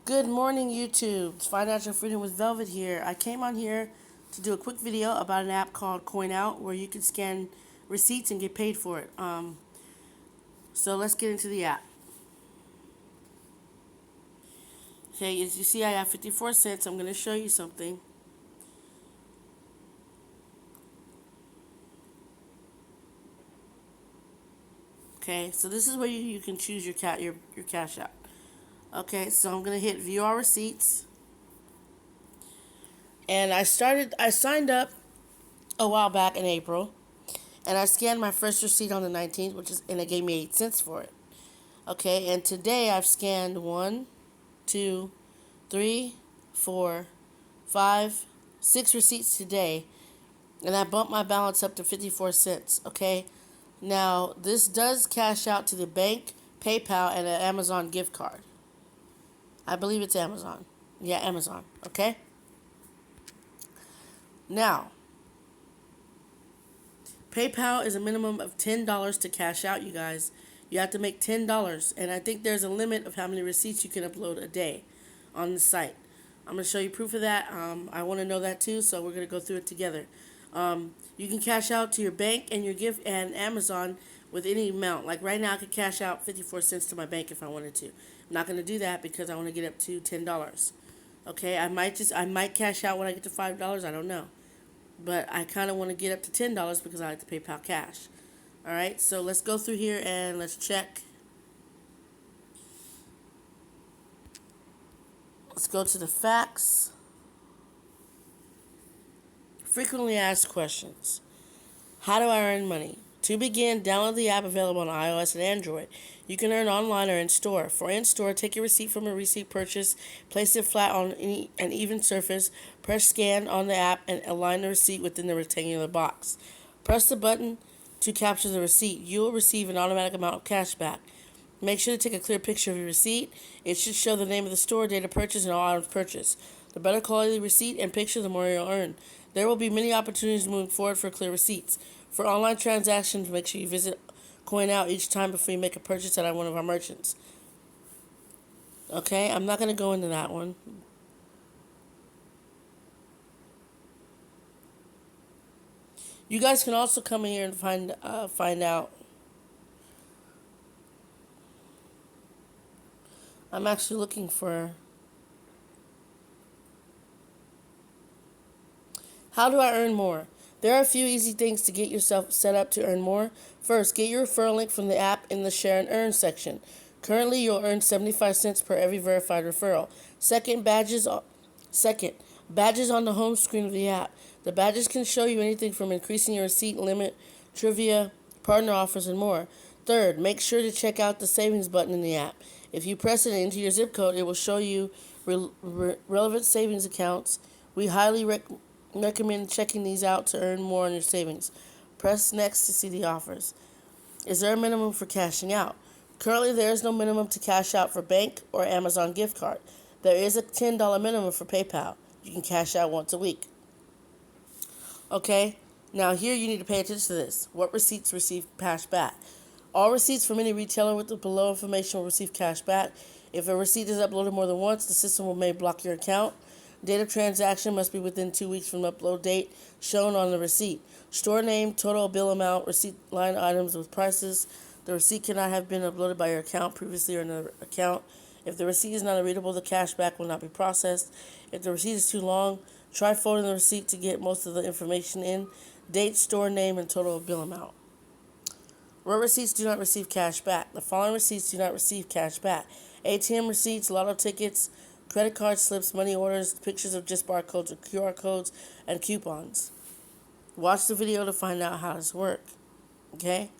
Good morning, YouTube. It's Financial Freedom with Velvet here. I came on here to do a quick video about an app called Coin Out where you can scan receipts and get paid for it. So let's get into the app. Okay, as you see, I have 54 cents. I'm going to show you something. Okay, so this is where you can choose your cash out. Okay, so I'm going to hit View All Receipts. And I signed up a while back in April. And I scanned my first receipt on the 19th, and it gave me 8 cents for it. Okay, and today I've scanned 1, 2, 3, 4, 5, 6 receipts today, and I bumped my balance up to 54 cents. Okay, now this does cash out to the bank, PayPal, and an Amazon gift card. I believe it's Amazon. Yeah, Amazon. Okay, now PayPal is a minimum of $10 to cash out, you guys. You have to make $10, and I think there's a limit of how many receipts you can upload a day on the site. I'm going to show you proof of that. I want to know that too, so we're going to go through it together. You can cash out to your bank and your gift and Amazon with any amount. Like right now, I could cash out 54 cents to my bank if I wanted to. I'm not going to do that because I want to get up to $10. Okay, I might cash out when I get to $5. I don't know. But I kind of want to get up to $10 because I like to PayPal cash. Alright, so let's go through here and let's check. Let's go to the facts. Frequently asked questions. How do I earn money? To begin, download the app available on iOS and Android. You can earn online or in store. For in store, take your receipt from a receipt purchase, place it flat on an even surface, press scan on the app, and align the receipt within the rectangular box. Press the button to capture the receipt. You will receive an automatic amount of cash back. Make sure to take a clear picture of your receipt. It should show the name of the store, date of purchase, and all items purchased. The better quality the receipt and picture, the more you'll earn. There will be many opportunities moving forward for clear receipts. For online transactions, make sure you visit Coin Out each time before you make a purchase at one of our merchants. Okay, I'm not going to go into that one. You guys can also come in here and find out. I'm actually looking for. How do I earn more? There are a few easy things to get yourself set up to earn more. First, get your referral link from the app in the Share and Earn section. Currently, you'll earn 75 cents per every verified referral. Second, badges on the home screen of the app. The badges can show you anything from increasing your receipt limit, trivia, partner offers, and more. Third, make sure to check out the savings button in the app. If you press it into your zip code, it will show you relevant savings accounts. We highly recommend checking these out to earn more on your savings. Press next to see the offers. Is there a minimum for cashing out? Currently, there is no minimum to cash out for bank or Amazon gift card. There is a $10 minimum for PayPal. You can cash out once a week. Okay, now here you need to pay attention to this. What receipts receive cash back? All receipts from any retailer with the below information will receive cash back. If a receipt is uploaded more than once, the system may block your account. Date of transaction must be within 2 weeks from the upload date shown on the receipt. Store name, total bill amount, receipt line items with prices. The receipt cannot have been uploaded by your account previously or another account. If the receipt is not readable, the cashback will not be processed. If the receipt is too long, try folding the receipt to get most of the information in. Date, store name, and total bill amount. What receipts do not receive cash back? The following receipts do not receive cash back: ATM receipts, lotto tickets, credit card slips, money orders, pictures of just barcodes or QR codes, and coupons. Watch the video to find out how this works. Okay?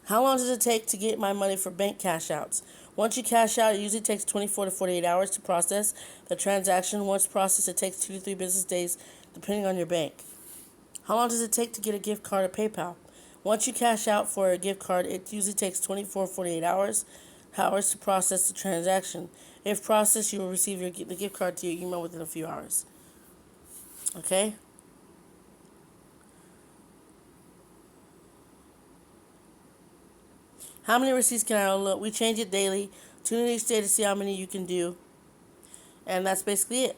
How long does it take to get my money for bank cash outs? Once you cash out, it usually takes 24 to 48 hours to process the transaction. Once processed, it takes 2 to 3 business days, depending on your bank. How long does it take to get a gift card or PayPal? Once you cash out for a gift card, it usually takes 24 to 48 hours to process the transaction. If processed, you will receive the gift card to your email within a few hours. Okay? How many receipts can I unload? We change it daily. Tune in each day to see how many you can do. And that's basically it.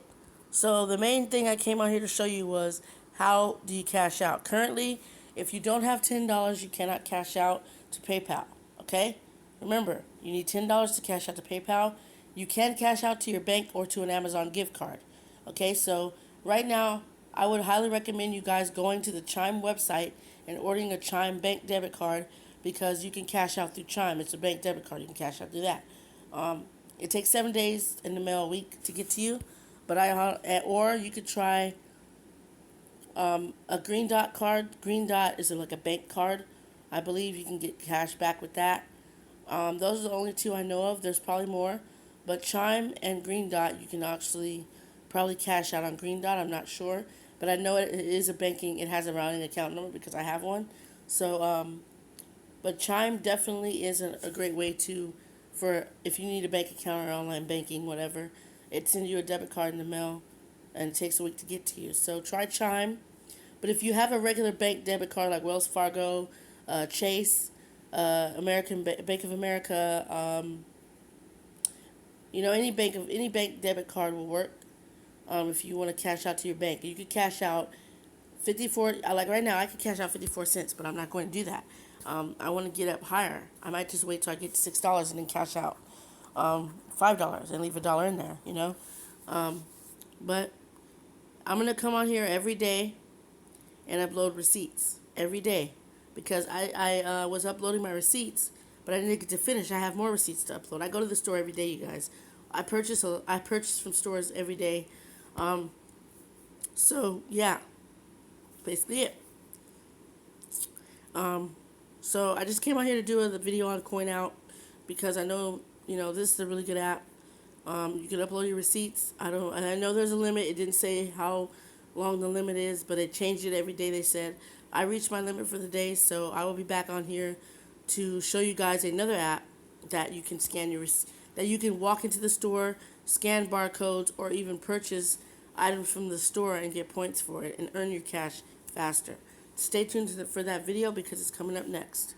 So the main thing I came out here to show you was how do you cash out. Currently, if you don't have $10, you cannot cash out to PayPal. Okay? Remember, you need $10 to cash out to PayPal. You can cash out to your bank or to an Amazon gift card. Okay, so right now, I would highly recommend you guys going to the Chime website and ordering a Chime bank debit card because you can cash out through Chime. It's a bank debit card. You can cash out through that. It takes 7 days in the mail, a week to get to you, but or you could try a Green Dot card. Green Dot is like a bank card. I believe you can get cash back with that. Those are the only two I know of. There's probably more, but Chime and Green Dot you can actually probably cash out on Green Dot. I'm not sure, but I know it is a banking. It has a routing account number because I have one. So, but Chime definitely is a great way to for if you need a bank account or online banking, whatever. It sends you a debit card in the mail, and it takes a week to get to you. So try Chime. But if you have a regular bank debit card like Wells Fargo, Chase, Bank of America, any bank debit card will work. If you want to cash out to your bank, you could cash out 54. Like right now, I can cash out 54 cents, but I'm not going to do that. I want to get up higher. I might just wait till I get to $6 and then cash out $5 and leave $1 in there. But I'm gonna come on here every day and upload receipts every day because I was uploading my receipts, but I didn't get to finish. I have more receipts to upload. I go to the store every day, you guys. I purchase from stores every day. So yeah, basically it. So I just came out here to do a video on Coin Out because I know this is a really good app. You can upload your receipts. I know there's a limit. It didn't say how long the limit is, but it changed it every day. They said I reached my limit for the day, so I will be back on here to show you guys another app that you can that you can walk into the store, scan barcodes, or even purchase items from the store and get points for it and earn your cash faster. Stay tuned for that video because it's coming up next.